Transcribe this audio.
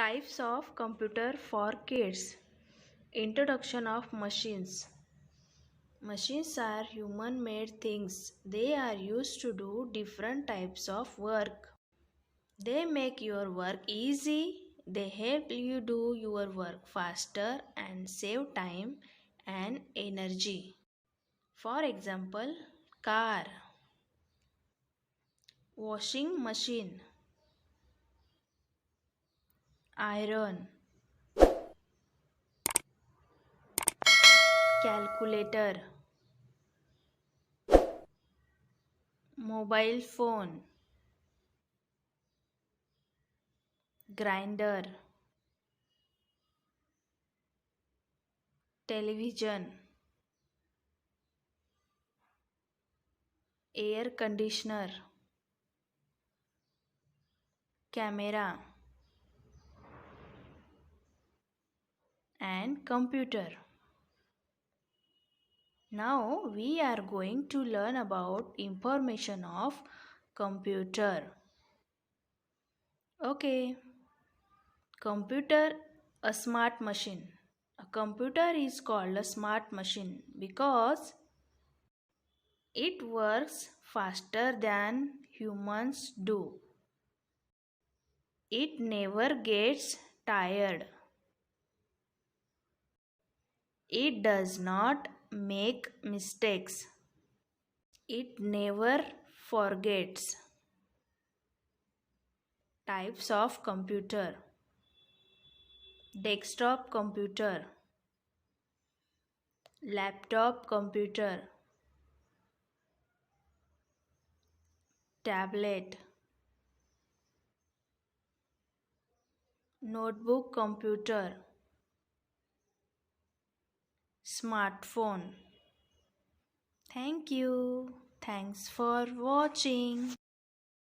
Types of computer for kids. Introduction of machines. Machines are human made things. They are used to do different types of work. They make your work easy. They help you do your work faster and save time and energy. For example, car, washing machine, iron, calculator, mobile phone, grinder, television, air conditioner, camera, and computer. Now we are going to learn about information of computer. Okay, computer, a smart machine. A computer is called a smart machine because it works faster than humans do. It never gets tired. It does not make mistakes. It never forgets. Types of computer. Desktop computer, laptop computer, tablet, notebook computer, smartphone. Thank you. Thanks for watching.